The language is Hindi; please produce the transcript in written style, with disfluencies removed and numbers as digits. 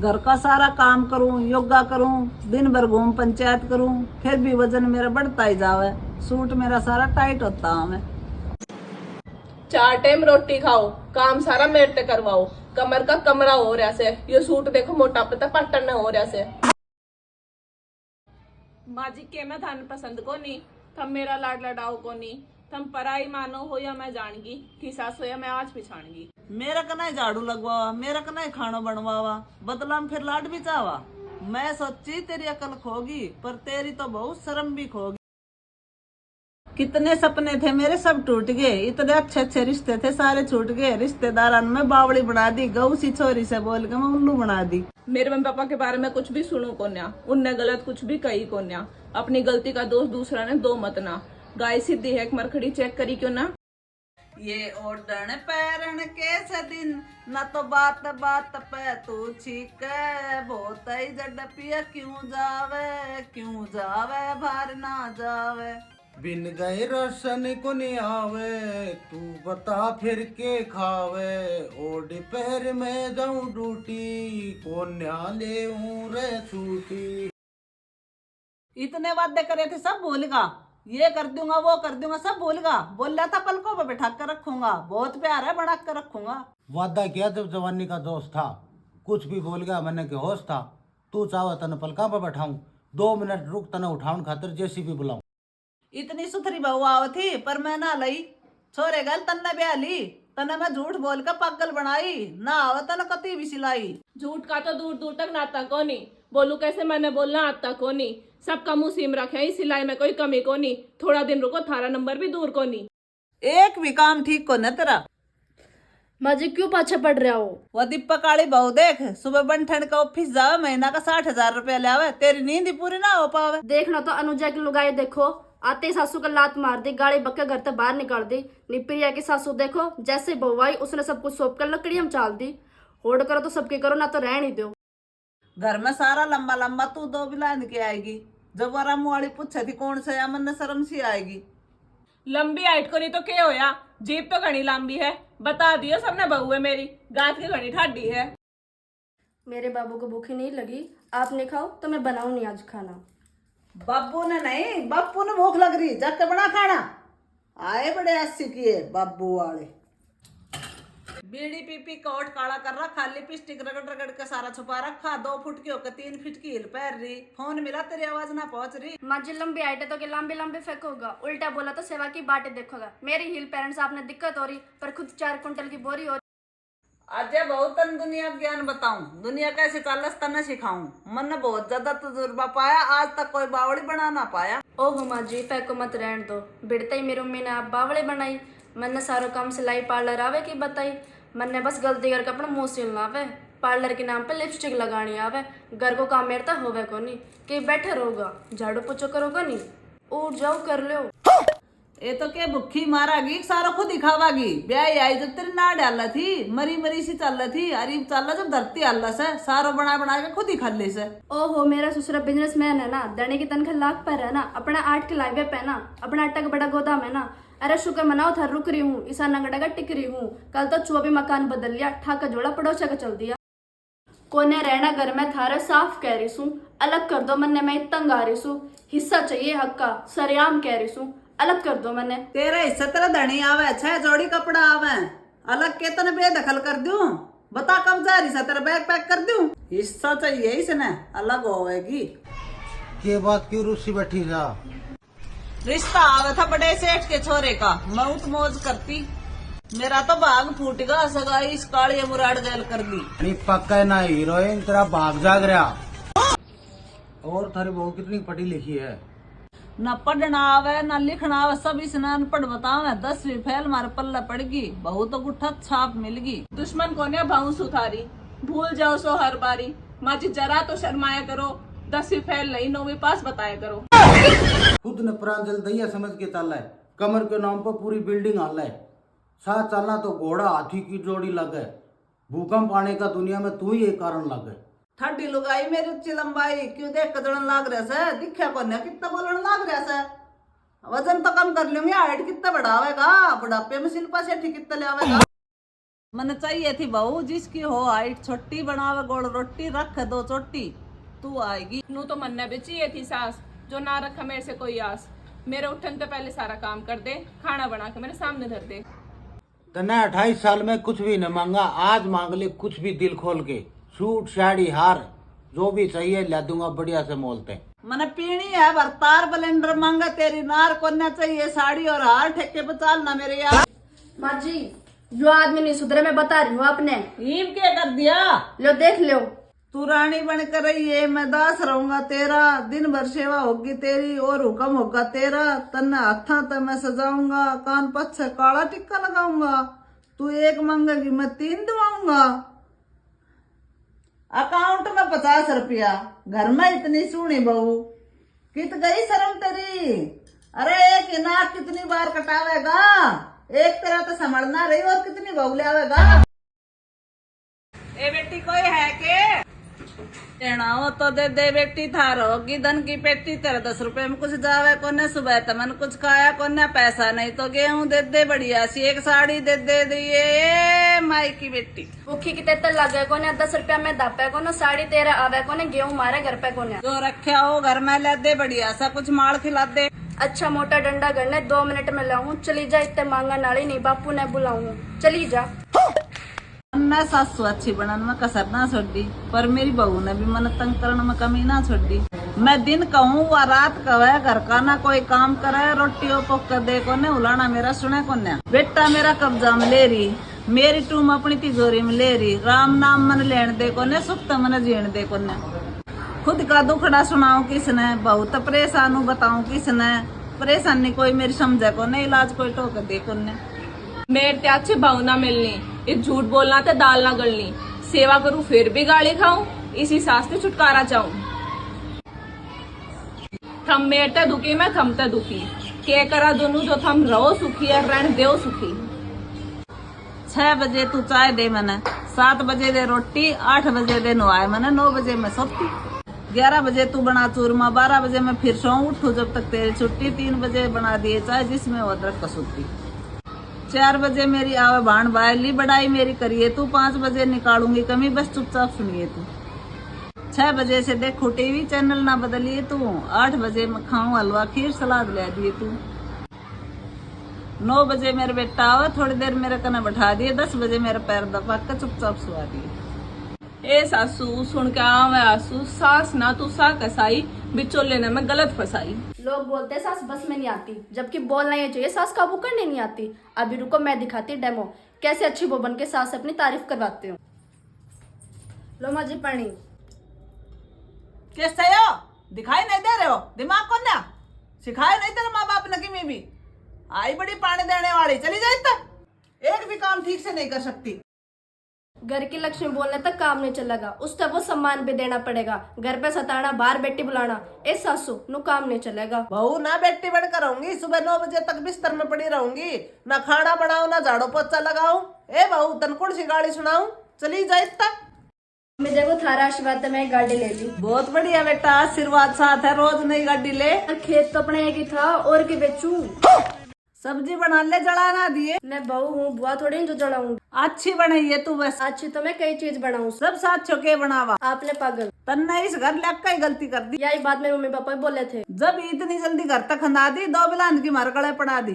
घर का सारा काम करूं, योगा करूं, दिन भर घूम पंचायत करूं, फिर भी वजन मेरा बढ़ता ही जावे। सूट मेरा सारा टाइट होता हूं मैं। 4 टाइम रोटी खाओ, काम सारा मेरे ते करवाओ, कमर का कमरा हो रहा से, ये सूट देखो मोटा पता पट्टन न हो रहा से। माँ जी के मैं थान पसंद को नहीं, थम मेरा लाड लडाओ को नहीं, थम पराई मानो हो या मैं जानगी, थी सास हो या मैं आज पिछाणगी। मेरा कना ही झाड़ू लगवावा, मेरा कना ही खाना बनवावा, बदला में फिर लाड भी चावा। मैं सोची तेरी अकल खोगी, पर तेरी तो बहुत शर्म भी खोगी। कितने सपने थे मेरे सब टूट गए, इतने अच्छे अच्छे रिश्ते थे सारे छूट गए। रिश्तेदारान में बावड़ी बना दी, गऊ सी छोरी से बोल के मैं उल्लू बना दी। मेरे मम्मी पापा के बारे में कुछ भी सुनू कोन्या, उनने गलत कुछ भी कही कोन्या, अपनी गलती का दोष दूसरा ने दो मत ना। गाय सीधी है मरखड़ी चेक करी क्यों ना। ये ओढ़न पैरन कैसे दिन, न तो बात बात पे तू छीक, बहुत ही जडपिया क्यों जावे भार ना जावे। बिन गए रोशन को नहीं आवे, तू बता फिर के खावे। ओढ़ पैर में जाऊं ड्यूटी, कोन्या ले रे छूटी। इतने वादे करे थे सब भूलगा, ये कर दूंगा वो कर दूंगा सब भूलगा। बोल रहा था पलकों पे बैठा कर रखूंगा, बहुत प्यार है बना कर रखूंगा। वादा किया जब जवानी का दोस्त था, कुछ भी बोल गया मैंने के होश था। तू चाहो तने पलका पे बैठाऊं, 2 मिनट रुक तने उठाउन खातिर जेसीबी बुलाऊं। इतनी सुथरी बहू आव थी पर मैं ना लई, छोरे गल तन्ने ब्याह ली, तने मैं झूठ बोल कर पागल बनाई, ना आव तने कती भी सिलाई। झूठ का तो दूर दूर तक नाता को नहीं, बोलू कैसे मैंने बोलना आता को नहीं, सबका मुंह सीम रखे, इस सिलाई में कोई कमी को नहीं, थोड़ा दिन रुको थारा नंबर भी दूर को नहीं। एक भी काम ठीक को न तेरा। माँ जी क्यों पाछे पड़ रहा हो? वो दीपक काली बहू देख, सुबह बन ठंड का ऑफिस जावे, महीना का 60,000 रुपया ले आवे, तेरी नींद ही पूरी ना हो पावे। देखना तो अनुजा की लुगाई देखो, आते ही सासू का लात मार दी, गाड़ी बक्के घर से बाहर निकाल दी। निप्रिया की सासू देखो, जैसे बहू आई उसने सब कुछ सौंप कर लकड़ियां चाल दी। होड़ करो तो सबके करो, ना तो रहन ही दो। घर में सारा लंबा लंबा तू 2 बिलान के आएगी, जब वारा मुआड़ी पूछे थी कौन से, मन ने शर्म सी आएगी। लंबी हाइट को नहीं तो क्या होया, जीप तो घनी लंबी है, बता दियो सबने बहू है मेरी, गात की घनी ठाडी है। मेरे बाबू को भूखी नहीं लगी, आप नहीं खाओ तो मैं बनाऊं नहीं आज खाना। बाबू ने नहीं, बापू ने भूख लग रही, जाके बना खाना। आए बड़े अस्सी किए बाबू वाले। बीड़ी पी पी कोट काला कर रखा, लिपस्टिक रगड़ रगड़ के सारा छुपा रखा, 2 फुट की होकर 3 फीट की हिल पैर रही, फोन मिला तेरी आवाज ना पहुंच रही। माँ जी लंबी हाइट है तो लंबे लंबे फेंकोगा, उल्टा बोला तो सेवा की बातें देखोगा। मेरी हिल पेरेंट्स आपने दिक्कत हो रही, पर खुद 4 कुंटल की बोरी हो रही। अजय बहुत तन दुनिया ज्ञान बताऊं, दुनिया कैसे चालस तना सिखाऊं, मन ने बहुत ज्यादा तजुर्बा पाया, आज तक कोई बावड़ी बना ना पाया। ओहो माँ जी फेंको मत, रहन दो। बिड़ते ही मेरी मम्मी ने आप बावड़े बनाई, मैंने सारो काम सिलाई पार्लर आवे की बताई। मैंने बस गलती करके अपना मुंह सिलना आवे, पार्लर के नाम पे लिपस्टिक लगानी आवे। घर को काम मेरे तक होवे को नहीं, कि बैठे रहोगा झाड़ू पोछो करोगा नहीं, उठ जाओ कर लो। ये तो के भुखी मारागी, सारा खुद ही खावागी। ब्याह आई जब तेरी ना डाला थी, मरी मरी सी चल थी, अरे चल जब धरती हल्ला से, सारो बना बना के खुद ही खा ले से। ओहो मेरा ससुरा बिजनेसमैन है ना, देने की तनख्वाह लाख पर है ना, अपना 8 के लाइवे पे ना, अपना आटा का बड़ा गोदाम है ना। अरे शुक्र मनाओ था रुक रही हूँ, ईसा नगड़ा टिक रही हूँ। कल तो चुआ भी मकान बदल लिया, ठाका जोड़ा पड़ोसा का चल दिया। कोने रहना घर में थारे साफ कह रही सू, अलग कर दो मन्ने मैं तंग आ रही सू। हिस्सा चाहिए हक का, सरेआम कह रही सू, अलग कर दो मैंने। तेरा हिस्सा तेरा धनी आवे, 6 जोड़ी कपड़ा आवे, अलग के तने बेदखल कर दूं, बता कब जा रही सा, तेरा बैग पैक कर दूं। हिस्सा चाहिए इसने, अलग होएगी। के बात क्यों रूसी बैठी जा? रिश्ता आवे था बड़े सेठ के छोरे का, मौत मौज करती, मेरा तो भाग फूट गया, सगाई इस काली मुराड़ गैल कर दी। नहीं पक्का ना हीरोइन, तेरा भाग जाग रहा। और थारी बहू कितनी पढ़ी लिखी है? न पढ़ना आवे न लिखना आवे, सब इसने अनपढ़ बतावे, 10वीं फेल मारे पल्ला पड़गी, बहु तो गुठा छाप मिलगी। दुश्मन को ने भाऊ सुथारी, भूल जाओ सो हर बारी, माँ जी जरा तो शर्माया करो, 10वीं फेल नहीं 9वीं पास बताया करो। खुद ने प्रांजल दैया समझ के चल है, कमर के नाम पर पूरी बिल्डिंग हाल है। साथ चलना तो घोड़ा हाथी की जोड़ी लगे, भूकंप आने का दुनिया में तू ही एक कारण लगे। ठंडी लुगाई मेरी उच्ची लंबाई, क्यों देख कदड़न लाग रहा से, दिखा को कितना बोलन लाग रहा से। वजन तो कम कर लूंगी, हाइट कितना बढ़ावेगा, बुढ़ापे में शिल्पा शेट्टी कितना ले आवेगा। मन चाहिए थी बहू जिसकी हो हाइट छोटी, बनावे गोल रोटी, रख 2 चोटी, तू आएगी। नू तो मन भी चाहिए थी सास, जो ना रखा मेरे से कोई आस। मेरे उठन तो पहले सारा काम कर दे, खाना बना के मेरे सामने धर दे। तने 28 साल में कुछ भी न मांगा, आज मांग ले कुछ भी दिल खोल के। सूट साड़ी हार जो भी चाहिए ला दूंगा बढ़िया से मोलते। मन पीनी है बरतार ब्लेंडर मांगा, तेरी नार कोन्या चाहिए साड़ी और हार, ठेके पे चालना मेरे यार। माँ जी जो आदमी नहीं सुधरे, मैं बता रही हूँ आपने। ईब क्या कर दिया? लो देख लो। तू रानी बन कर रही है, मैं दास रहूंगा तेरा, दिन भर सेवा होगी तेरी और हुक्म होगा तेरा। तन्ने हाथा तक मैं सजाऊंगा, कान पछ काला टिक्का लगाऊंगा, तू 1 मांगेगी मैं 3 दवाऊंगा। अकाउंट में 50 रुपया, घर में इतनी सुनी बहू, कित गई शर्म तेरी? अरे एक नाक कितनी बार कटावेगा, एक तरह तो संभलना रही और कितनी बहू लावेगा। ए बेटी कोई है के? देना हो तो दे दे बेटी, थार होगी धन की पेटी, तेरे 10 रुपए में कुछ जावे कोने, सुबह तमन कुछ खाया कोने, पैसा नहीं तो गेहूं दे दे, बढ़िया सी एक साड़ी दे दे दिए माई की बेटी। भूखी की तेतर लगे कोने, 10 रुपया में दापे कोने, साड़ी तेरा आवे कोने, गेहूं मारे घर पे कोने। जो रखे हो घर में ले दे, बढ़िया सा कुछ माल खिला दे। अच्छा मोटा डंडा करने 2 मिनट में लाऊं, चली जा, इतने मांगा नाली नहीं, बापू ने बुलाऊं, चली जा। मैं सासू अच्छी बनन में कसर ना छोड़ी, पर मेरी बहू ने भी मन तंग करने में कमी ना छोड़ी। मैं दिन कहूँ व रात कहे, घर का ना कोई काम करे, रोटियों पक कर दे कोने, उलाना मेरा सुने कोने। बेटा मेरा कब्जा में ले रही, मेरी टूम अपनी तिजोरी में ले रही, राम नाम मन लेन दे कोने, सुख तो मन जीण दे कोने। खुद का दुखड़ा सुनाऊं किसने, बहुत परेशान हूँ बताऊं किसने, परेशानी कोई मेरी समझे कोने, इलाज कोई टोक दे कोने। मेरे ते अच्छी भाव ना मिलनी, ये झूठ बोलना ते दाल ना गलनी, सेवा करूं फिर भी गाली खाऊं, इसी सास से छुटकारा चाहूं। थम मेरे ते दुखी, मैं थम ते दुखी, के करा दोनों जो थम रहो सुखी है रहन देव सुखी। 6 बजे तू चाय दे मने, 7 बजे दे रोटी, 8 बजे दे नहाए मने, 9 बजे मैं सोती, 11 बजे तू बना चूरमा, 12 बजे मैं फिर सो उठू जब तक तेरी छुट्टी, 3 बजे बना दिए चाय जिसमें अदरक कसूती, 4 बजे मेरी आवे भाण बायली, बढ़ाई मेरी करिए तू, 5 बजे निकालूंगी कमी, बस चुपचाप सुनिए तू। 6 बजे से देखो टीवी चैनल ना बदलिए तू, 8 बजे मैं खाऊं हलवा खीर सलाद ले दिए तू, 9 बजे मेरे बेटा आवे थोड़ी देर मेरे कने बैठा दिए, 10 बजे मेरे पैर दबा कर चुपचाप सुला दिए। ए सासू सुन के आवे आंसू, सास ना तू सा कसाई, बिचोले ने मैं गलत फसाई। लोग बोलते हैं सास बस में नहीं आती, जबकि बोलना ये चाहिए सास काबू करने नहीं आती। अभी रुको मैं दिखाती डेमो, कैसे अच्छी बहू बन के सास से अपनी तारीफ करवाते हो। लो माँ जी पानी। कैसे हो? दिखाई नहीं दे रहे हो? दिमाग को ना सिखाए नहीं तेरे माँ बाप ने, कि मैं भी आई बड़ी पानी देने वाली, चली जाए तक एक भी काम ठीक से नहीं कर सकती। घर की लक्ष्मी बोलने तक काम नहीं चलेगा, उस तक वो सम्मान भी देना पड़ेगा। घर पे सताना, बाहर बेटी बुलाना, ए सासू नु काम नहीं चलेगा। बहू ना बेटी बनकर रहूंगी, सुबह 9 बजे तक बिस्तर में पड़ी रहूंगी, ना खाना बनाऊं ना झाड़ू पोछा लगाऊं। ए बहू तनकुड़ सी गाड़ी सुनाऊं, चली जाए तक। मैं देखो थारा आशीर्वाद मैं एक गाड़ी ले ली। बहुत बढ़िया बेटा, आशीर्वाद साथ है, रोज नई गाड़ी ले। खेत तो अपने एक ही था, और के बेचूं? सब्जी बना ले, जला ना दिए। मैं बहू हूँ, बुआ थोड़ी जो जलाऊंगी। अच्छी बनाई है तू, बस अच्छी तो मैं कई चीज बनाऊं, सब साथ छोके बनावा। आपने पागल तन्ने इस घर लग ही गलती कर दी। यही बात मेरे मम्मी पापा भी बोले थे। जब इतनी जल्दी घर तक खंदा दी, 2 बिलान की मार गले पड़ा दी।